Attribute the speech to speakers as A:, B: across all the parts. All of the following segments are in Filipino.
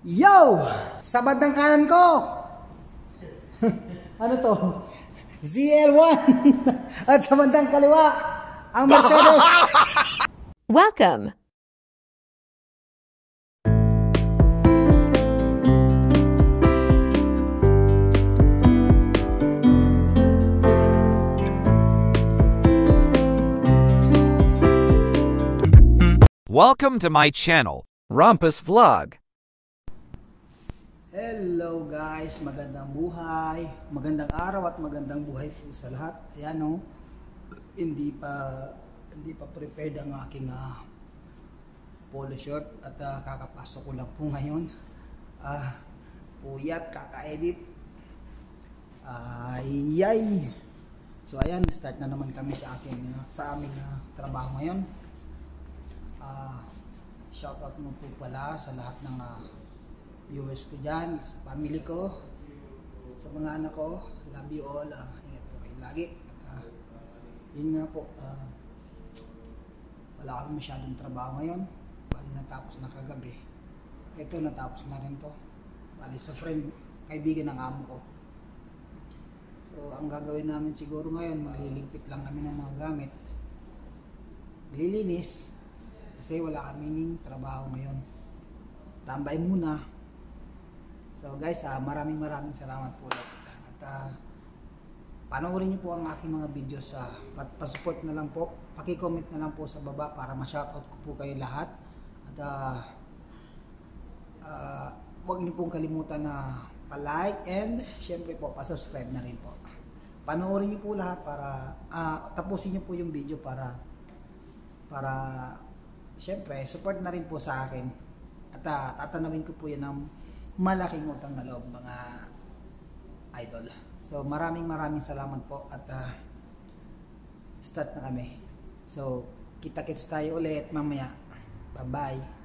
A: Yo! Sa bandang kanan ko! Ano to? ZL1! At sa bandang kaliwa, ang Mercedes!
B: Welcome!
C: Welcome to my channel, Rumpus Vlog.
A: Hello guys, magandang buhay, magandang araw at magandang buhay po sa lahat. Ayan o, hindi pa prepared ang aking polo short at kakapasok ko lang po ngayon. Puyat, kaka-edit. Ayay! So ayan, start na naman kami sa aming trabaho ngayon. Shoutout mo po pala sa lahat ng viewers ko dyan, sa family ko, sa mga anak ko. Love you all. Ingat po kayo lagi. At yun nga po, wala kami masyadong trabaho ngayon. Bali natapos na kagabi. Ito natapos na rin to. Bali sa kaibigan ng amo ko. So ang gagawin namin siguro ngayon, maliligpit lang kami ng mga gamit. Lilinis. Kasi wala kaming trabaho ngayon. Tambay muna. So guys, maraming salamat po ulit. At panoorin niyo po ang aking mga videos. Pa-support na lang po. Paki-comment na lang po sa baba para ma-shoutout ko po kayo lahat. At huwag niyo pong kalimutan na pa-like and syempre po pa-subscribe na rin po. Panoorin niyo po lahat para tapusin niyo po yung video para syempre, support na rin po sa akin. At tatanawin ko po yan ng malaking utang na loob, mga idol. So, maraming salamat po. At start na kami. So, kita-kits tayo ulit mamaya. Bye-bye.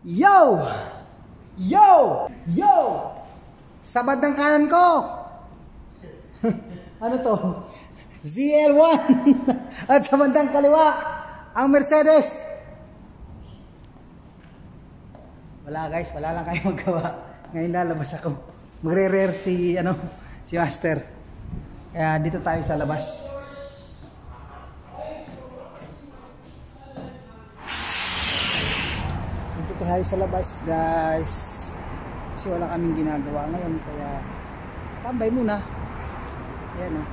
A: Yo! Yo! Yo! Sa bandang kanan ko! Ano to? ZL1! At sa bandang kaliwa, ang Mercedes! Wala guys, wala lang kayo magawa. Ngayon lalabas ako. Magre-rare si Master. Kaya dito tayo sa labas. Tayo sa labas guys kasi wala kaming ginagawa ngayon kaya tambay muna. Ayan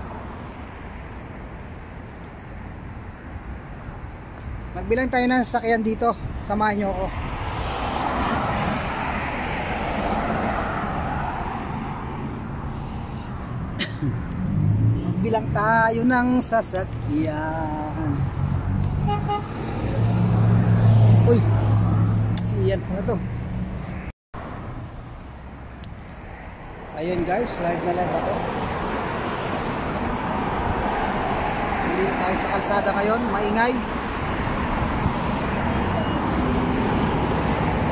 A: magbilang tayo ng sasakyan dito, samahan nyo ako. Magbilang tayo ng sasakyan. Uy, yan ano to. Ayun guys, live na live ako. Hindi tayo sa kalsada ngayon, maingay.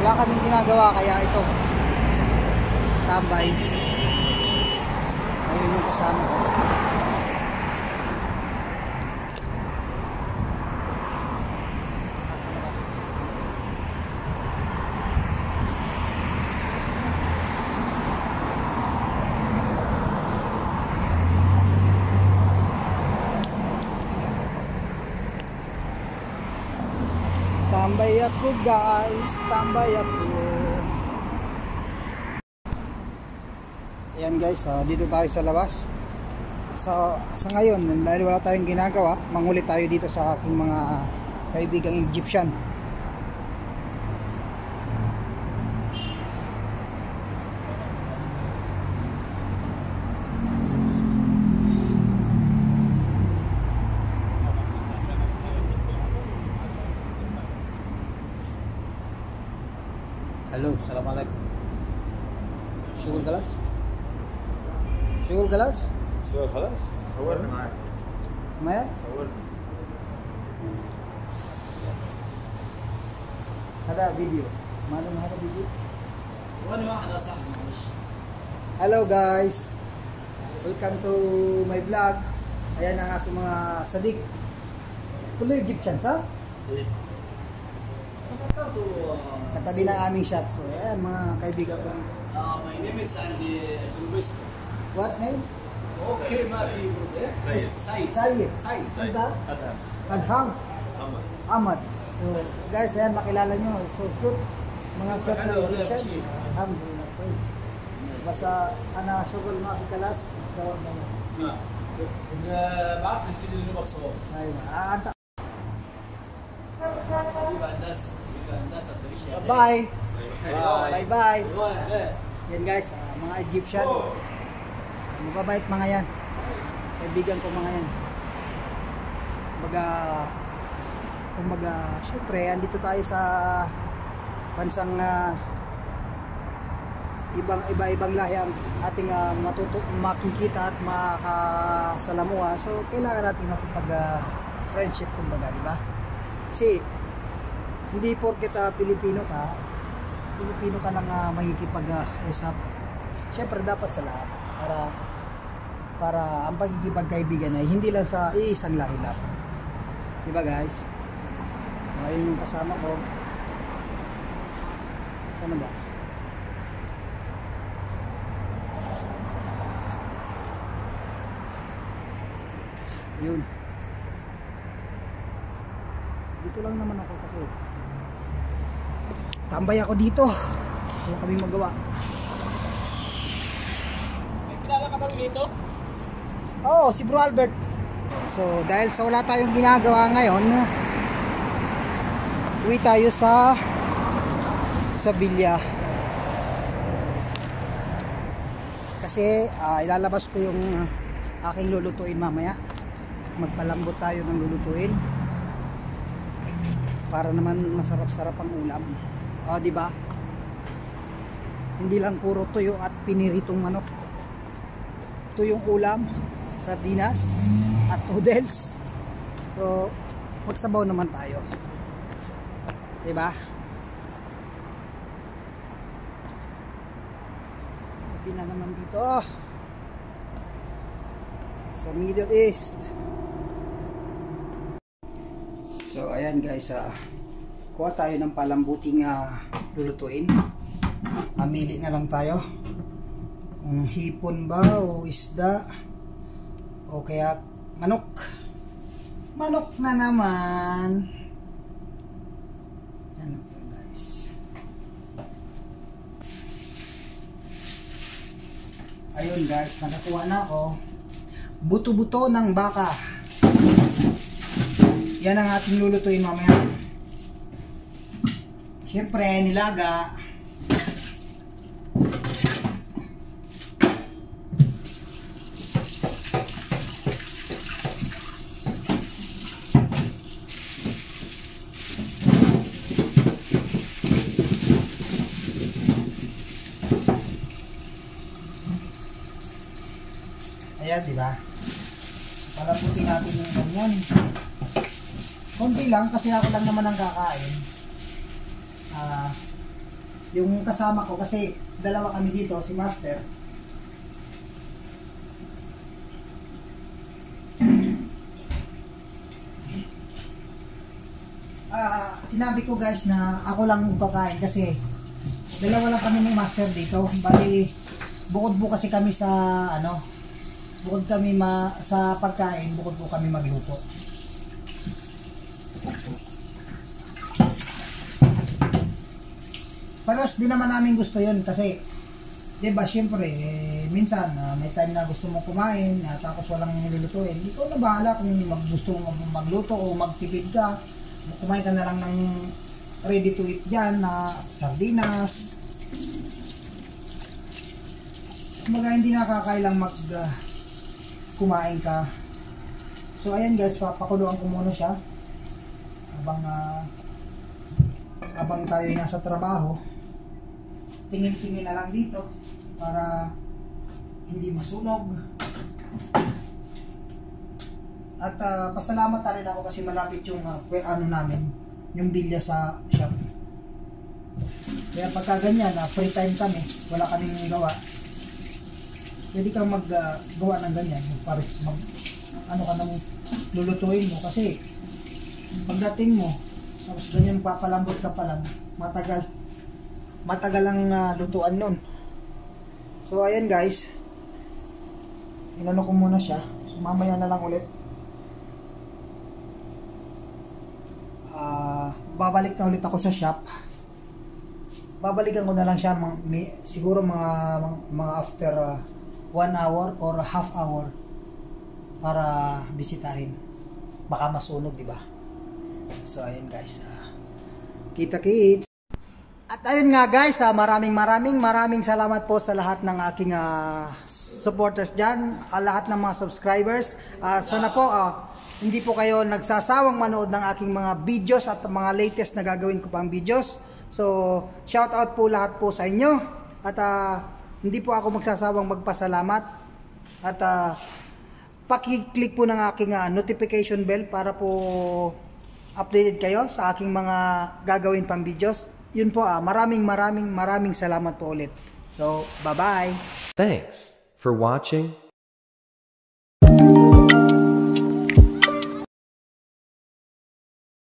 A: Wala kaming ginagawa kaya ito tambay. Ayun yung kasama ko. Tambay ako guys, tambay ako. Ayan guys, dito tayo sa labas. Sa ngayon, dahil wala tayong ginagawa, manghuli tayo dito sa aking mga kaibigang Egyptian. Halo, assalamualaikum. شغل خلاص؟ شغل خلاص؟
D: شغل خلاص؟ صورنا معاك
A: معايا؟
D: صورنا
A: هذا فيديو معلوم هذا فيديو؟
E: وانا واحد صاحبي معلش.
A: Hello guys, welcome to my vlog. Ayan ang aking mga sadik. Tuloy Egyptians ha? Katabi ng aming shop. So ayan mga kaibigan ko dito.
E: My name is Andy Gurbist.
A: What name?
E: Okay, ما في سعيد.
A: Sayyid.
E: سعيد.
A: Anta?
D: أدهم
A: Adham.
D: أمل
A: Ahmad. So guys, ayan makilala nyo. So cute. Mga cute na Egyptian. Alhamdulillah. Praise. Basta ana shugul ma fi kalas. Basta wag na.
E: بعرف الفيديو اللي مقصود.
A: Ayun. Anta.
E: يبقى الناس الطريقة.
A: Bye.
D: باي
A: Bye bye. Yan guys, mga Egyptian. Mababait mga yan. Kaibigan ko mga yan. Kumbaga, syempre, andito tayo sa bansang iba-ibang lahi ang ating makikita at makasalamuha. So, kailangan natin makipag-friendship, kumbaga, di ba? Kasi, hindi porket Pilipino ka lang makikipag-usap. Syempre dapat sa lahat para ang pagkikipagkaibigan ay hindi lang sa iisang lahi lang. Diba guys? Ngayon yung kasama ko. Sana ba? Yun. Dito lang naman ako kasi tambay ako dito. Wala kaming magawa.
E: May kilala ka ba dito?
A: Oo, si Bro Albert. So, dahil sa wala tayong ginagawa ngayon, uwi tayo sa Villa. Kasi ilalabas ko yung aking lulutuin mamaya. Magpalambot tayo ng lulutuin. Para naman masarap-sarap ang ulam. O, di ba? Hindi lang puro tuyo at piniritong manok. Tuyong ulam, sardinas at noodles. So, magsabaw naman tayo. Di ba? Sabi na naman dito sa Middle East. So ayan guys, kuha tayo ng palambuting lulutuin. Mamili na lang tayo kung hipon ba o isda o kaya manok. Manok na naman. Yan okay guys. Ayun guys, nakakuha na ako. Buto-buto ng baka. Yan ang ating lulutuin mamaya. Siyempre, nilaga. Ayan, di ba? Palambutin natin yung ganyan. Konti lang kasi ako lang naman ang kakain. Yung kasama ko kasi dalawa kami dito, si Master. Sinabi ko guys na ako lang kakain kasi dalawa lang kami ng Master dito. Bali bukod po kasi kami sa bukod kami sa pagkain, bukod po kami magluto. paros din naman namin gusto yun kasi, di ba, syempre, minsan, may time na gusto mo kumain, tapos walang nilulutuin. Ikaw na bahala kung gusto mo magluto o magtipid ka. Kumain ka na lang ng ready to eat dyan na sardinas. Kumbaga, hindi nakakailang kumain ka. So, ayan guys, papakuluan ko muna siya. Habang tayo nasa trabaho, tingin-tingin na lang dito para hindi masunog. At pasalamat na rin ako kasi malapit yung yung bilya sa shop. Kaya pagka ganyan, free time kami, wala kaming gawa, pwede kang maggawa ng ganyan, ano ka nang lulutuin mo kasi pagdating mo, tapos ganyan papalambot ka pa lang, matagal ang lutuan nun. So ayan guys, inano ko muna siya, so, mamaya na lang ulit. Babalik na ulit ako sa shop. Babalikan ko na lang siya siguro mga after 1 hour or half hour para bisitahin. Baka masunog, di ba? So ayun guys, kita-kits. At ayun nga guys, maraming salamat po sa lahat ng aking supporters dyan, lahat ng mga subscribers. Sana po hindi po kayo nagsasawang manood ng aking mga videos at mga latest na gagawin ko pang videos. So shout out po lahat po sa inyo. At hindi po ako magsasawang magpasalamat. At paki-click po ng aking notification bell para po updated kayo sa aking mga gagawin pang videos. Yun po, maraming salamat po ulit. So, bye-bye!
F: Thanks for watching.